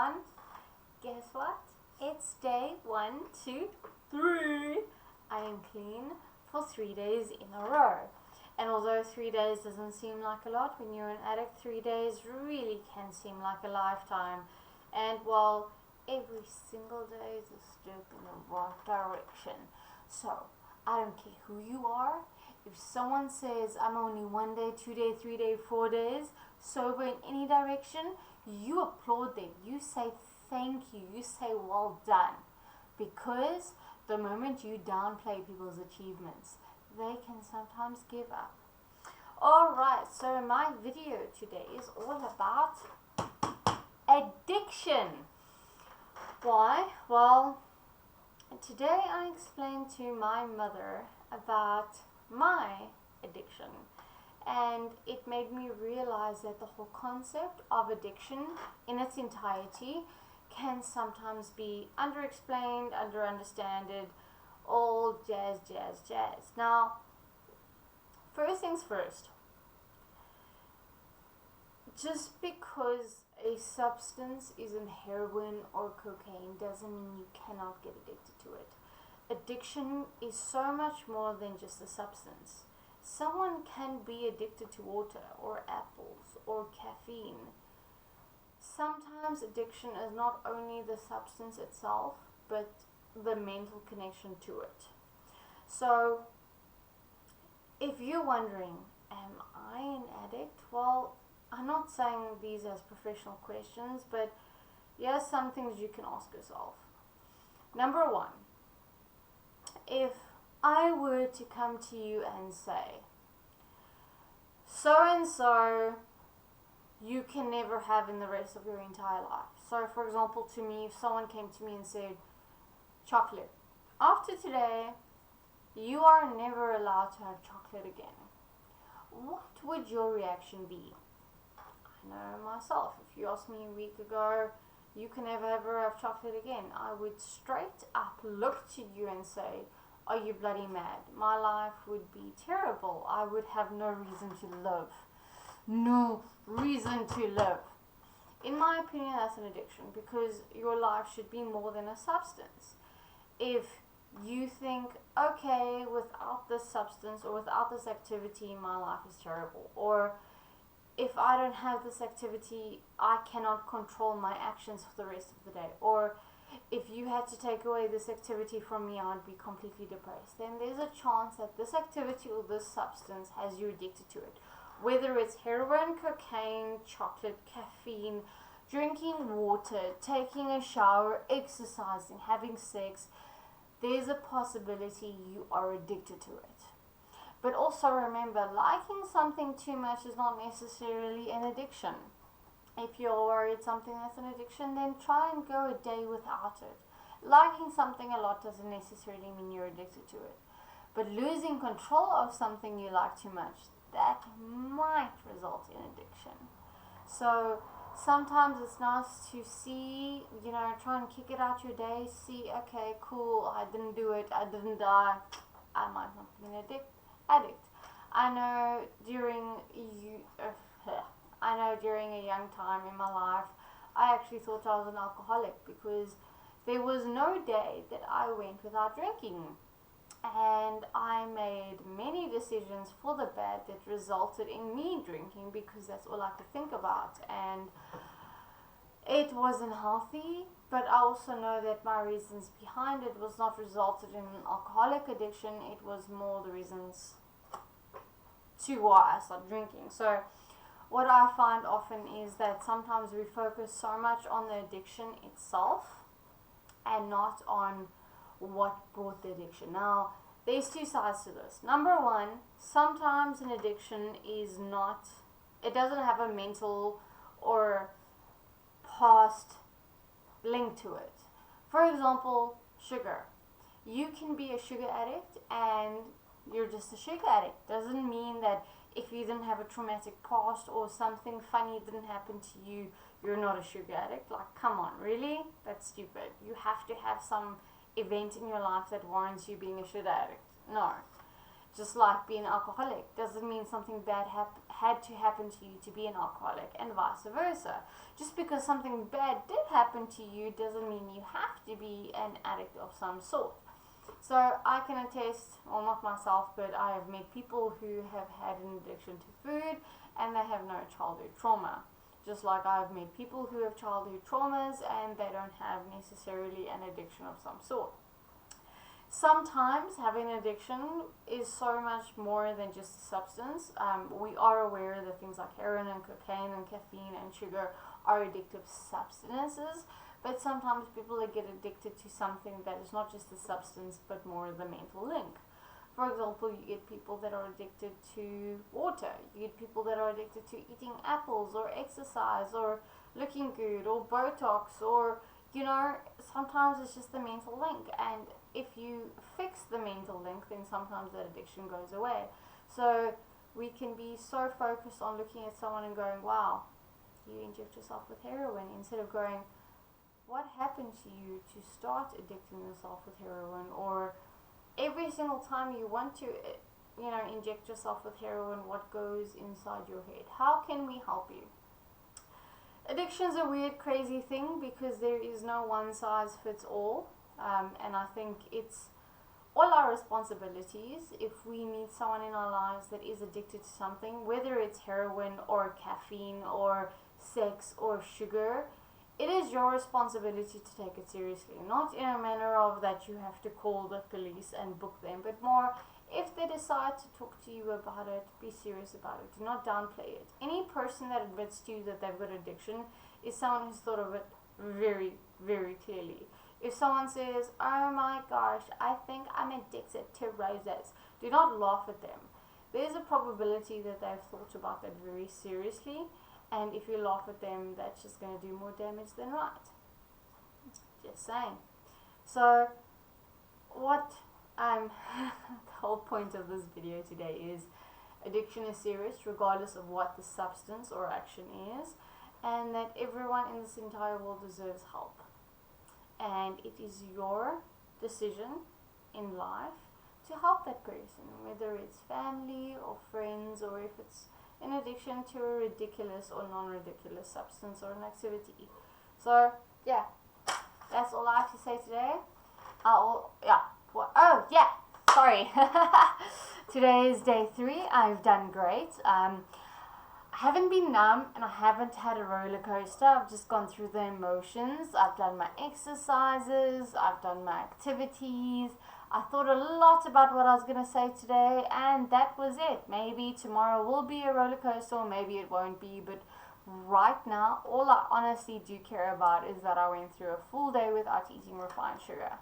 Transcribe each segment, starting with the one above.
everyone. Guess what? It's day 1, 2, 3. I am clean for 3 days in a row. And although 3 days doesn't seem like a lot, when you're an addict, 3 days really can seem like a lifetime. And well, every single day is a step in the right direction. So, I don't care who you are. If someone says, I'm only 1 day, 2 day, 3 day, 4 days sober in any direction, you applaud them. You say thank you. You say well done. Because the moment you downplay people's achievements, they can sometimes give up. Alright, so my video today is all about addiction. Why? Well, today I explained to my mother about my addiction, and it made me realize that the whole concept of addiction in its entirety can sometimes be underexplained, understood, all jazz. Now, first things first, just because a substance isn't heroin or cocaine doesn't mean you cannot get addicted to it. Addiction is so much more than just a substance. Someone can be addicted to water or apples or caffeine. Sometimes addiction is not only the substance itself, but the mental connection to it. So, if you're wondering, am I an addict? Well, I'm not saying these as professional questions, but here's some things you can ask yourself. Number one, if I were to come to you and say, so and so you can never have in the rest of your entire life. So for example, to me, if someone came to me and said, chocolate, after today you are never allowed to have chocolate again, what would your reaction be? I know myself, if you asked me a week ago, you can never ever have chocolate again, I would straight up look to you and say, are you bloody mad? My life would be terrible. I would have no reason to live. No reason to live. In my opinion, that's an addiction, because your life should be more than a substance. If you think, okay, without this substance or without this activity, my life is terrible, or if I don't have this activity, I cannot control my actions for the rest of the day, or if you had to take away this activity from me, I'd be completely depressed, then there's a chance that this activity or this substance has you addicted to it. Whether it's heroin, cocaine, chocolate, caffeine, drinking water, taking a shower, exercising, having sex, there's a possibility you are addicted to it. But also remember, liking something too much is not necessarily an addiction. If you're worried something that's an addiction, then try and go a day without it. Liking something a lot doesn't necessarily mean you're addicted to it. But losing control of something you like too much, that might result in addiction. So sometimes it's nice to see, try and kick it out your day, see, okay, cool, I didn't do it, I didn't die, I might not be an addict. I know during a young time in my life, I actually thought I was an alcoholic, because there was no day that I went without drinking. And I made many decisions for the bad that resulted in me drinking, because that's all I could think about. And it wasn't healthy, but I also know that my reasons behind it was not resulted in an alcoholic addiction. It was more the reasons to why I stopped drinking. So what I find often is that sometimes we focus so much on the addiction itself and not on what brought the addiction. Now, there's two sides to this. Number one, sometimes an addiction is not, it doesn't have a mental or past link to it. For example, sugar. You can be a sugar addict and you're just a sugar addict. Doesn't mean that if you didn't have a traumatic past or something funny didn't happen to you, you're not a sugar addict. Like, come on, really? That's stupid. You have to have some event in your life that warrants you being a sugar addict. No. Just like being alcoholic doesn't mean something bad had to happen to you to be an alcoholic, and vice versa. Just because something bad did happen to you doesn't mean you have to be an addict of some sort. So I can attest, well, not myself, but I have met people who have had an addiction to food and they have no childhood trauma. Just like I've met people who have childhood traumas and they don't have necessarily an addiction of some sort. Sometimes having an addiction is so much more than just a substance. We are aware that things like heroin and cocaine and caffeine and sugar are addictive substances, but sometimes people get addicted to something that is not just a substance but more the mental link. For example, you get people that are addicted to water, you get people that are addicted to eating apples or exercise or looking good or Botox, or sometimes it's just the mental link, and if you fix the mental link, then sometimes that addiction goes away. So we can be so focused on looking at someone and going, wow, you inject yourself with heroin, instead of going, what happened to you to start addicting yourself with heroin? Or every single time you want to inject yourself with heroin, what goes inside your head? How can we help you? Addiction's a weird, crazy thing because there is no one size fits all, and I think it's all our responsibilities. If we meet someone in our lives that is addicted to something, whether it's heroin or caffeine or sex or sugar, it is your responsibility to take it seriously. Not in a manner of that you have to call the police and book them, but more, if they decide to talk to you about it, be serious about it. Do not downplay it. Any person that admits to you that they've got addiction is someone who's thought of it very, very clearly. If someone says, oh my gosh, I think I'm addicted to roses, do not laugh at them. There's a probability that they've thought about that very seriously, and if you laugh at them, that's just going to do more damage than right. Just saying. So, what the whole point of this video today is, addiction is serious regardless of what the substance or action is, and that everyone in this entire world deserves help. And it is your decision in life to help that person, whether it's family or friends, or if it's an addiction to a ridiculous or non-ridiculous substance or an activity. So yeah, that's all I have to say today. Sorry. Today is day 3. I've done great. I haven't been numb and I haven't had a roller coaster. I've just gone through the emotions. I've done my exercises. I've done my activities. I thought a lot about what I was going to say today, and that was it. Maybe tomorrow will be a roller coaster, or maybe it won't be, but right now, all I honestly do care about is that I went through a full day without eating refined sugar.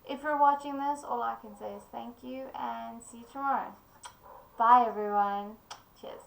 If you're watching this, all I can say is thank you, and see you tomorrow. Bye, everyone. Cheers.